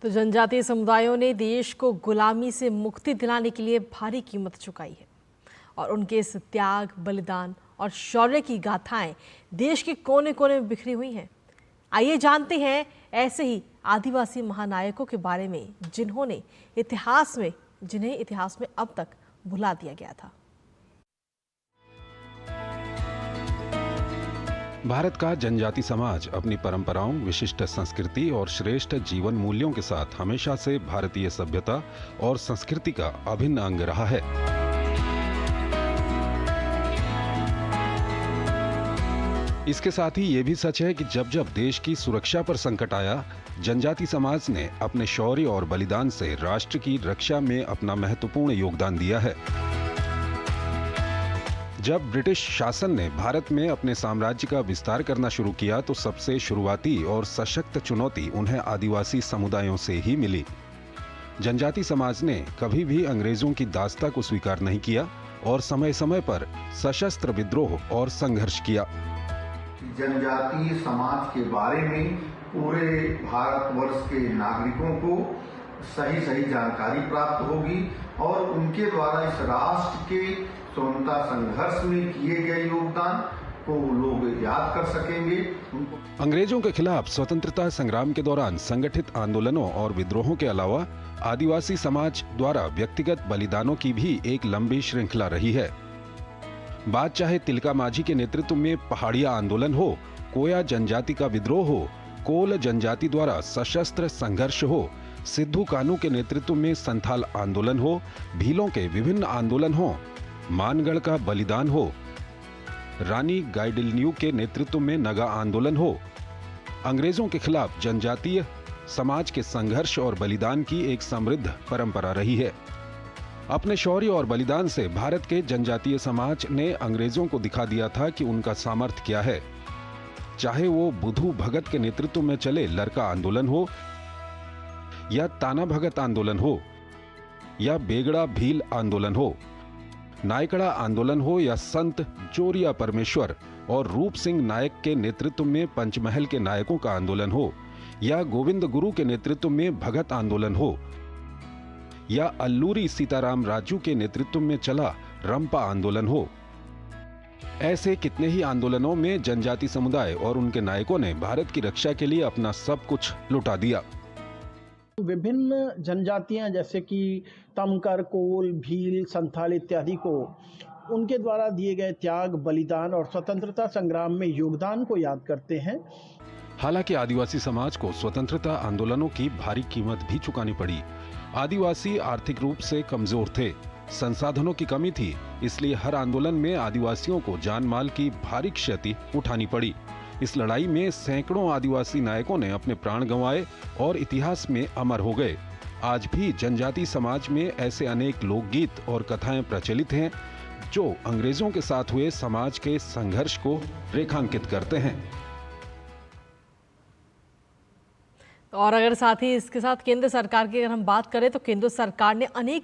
तो जनजातीय समुदायों ने देश को गुलामी से मुक्ति दिलाने के लिए भारी कीमत चुकाई है और उनके इस त्याग, बलिदान और शौर्य की गाथाएं देश के कोने कोने में बिखरी हुई हैं। आइए जानते हैं ऐसे ही आदिवासी महानायकों के बारे में जिन्हें इतिहास में अब तक भुला दिया गया था। भारत का जनजाति समाज अपनी परंपराओं, विशिष्ट संस्कृति और श्रेष्ठ जीवन मूल्यों के साथ हमेशा से भारतीय सभ्यता और संस्कृति का अभिन्न अंग रहा है। इसके साथ ही ये भी सच है कि जब जब देश की सुरक्षा पर संकट आया, जनजाति समाज ने अपने शौर्य और बलिदान से राष्ट्र की रक्षा में अपना महत्वपूर्ण योगदान दिया है। जब ब्रिटिश शासन ने भारत में अपने साम्राज्य का विस्तार करना शुरू किया तो सबसे शुरुआती और सशक्त चुनौती उन्हें आदिवासी समुदायों से ही मिली। जनजाति समाज ने कभी भी अंग्रेजों की दासता को स्वीकार नहीं किया और समय समय पर सशस्त्र विद्रोह और संघर्ष किया। जनजातीय समाज के बारे में पूरे भारतवर्ष के नागरिकों को सही जानकारी प्राप्त होगी और उनके द्वारा इस राष्ट्र के स्वतंत्रता संघर्ष में किए गए योगदान को लोग याद कर सकेंगे। अंग्रेजों के खिलाफ स्वतंत्रता संग्राम के दौरान संगठित आंदोलनों और विद्रोहों के अलावा आदिवासी समाज द्वारा व्यक्तिगत बलिदानों की भी एक लंबी श्रृंखला रही है। बात चाहे तिलका माझी के नेतृत्व में पहाड़िया आंदोलन हो, कोया जनजाति का विद्रोह हो, कोल जनजाति द्वारा सशस्त्र संघर्ष हो, सिद्धू कानू के नेतृत्व में संथाल आंदोलन हो, भीलों के विभिन्न आंदोलन हो, मानगढ़ का बलिदान हो, रानी गाइडिलन्यू के नेतृत्व में नगा आंदोलन हो, अंग्रेजों के खिलाफ जनजातीय समाज के संघर्ष और बलिदान की एक समृद्ध परंपरा रही है। अपने शौर्य और बलिदान से भारत के जनजातीय समाज ने अंग्रेजों को दिखा दिया था कि उनका सामर्थ्य क्या है। चाहे वो बुधू भगत के नेतृत्व में चले लरका आंदोलन हो या ताना भगत आंदोलन हो या बेगड़ा भील आंदोलन हो, नायकड़ा आंदोलन हो या संत जोरिया परमेश्वर और रूप सिंह नायक के नेतृत्व में पंचमहल के नायकों का आंदोलन हो या गोविंद गुरु के नेतृत्व में भगत आंदोलन हो या अल्लूरी सीताराम राजू के नेतृत्व में चला रंपा आंदोलन हो, ऐसे कितने ही आंदोलनों में जनजाति समुदाय और उनके नायकों ने भारत की रक्षा के लिए अपना सब कुछ लुटा दिया। विभिन्न जनजातियां जैसे कि तमकर, कोल, भील, संथाल इत्यादि को उनके द्वारा दिए गए त्याग, बलिदान और स्वतंत्रता संग्राम में योगदान को याद करते हैं। हालांकि आदिवासी समाज को स्वतंत्रता आंदोलनों की भारी कीमत भी चुकानी पड़ी। आदिवासी आर्थिक रूप से कमजोर थे, संसाधनों की कमी थी, इसलिए हर आंदोलन में आदिवासियों को जान माल की भारी क्षति उठानी पड़ी। इस लड़ाई में सैकड़ों आदिवासी नायकों ने अपने प्राण गंवाए और इतिहास में अमर हो गए। आज भी जनजाति समाज में ऐसे अनेक लोकगीत और कथाएं प्रचलित हैं जो अंग्रेजों के साथ हुए समाज के संघर्ष को रेखांकित करते हैं। और अगर साथ ही इसके साथ केंद्र सरकार की अगर हम बात करें तो केंद्र सरकार ने अनेक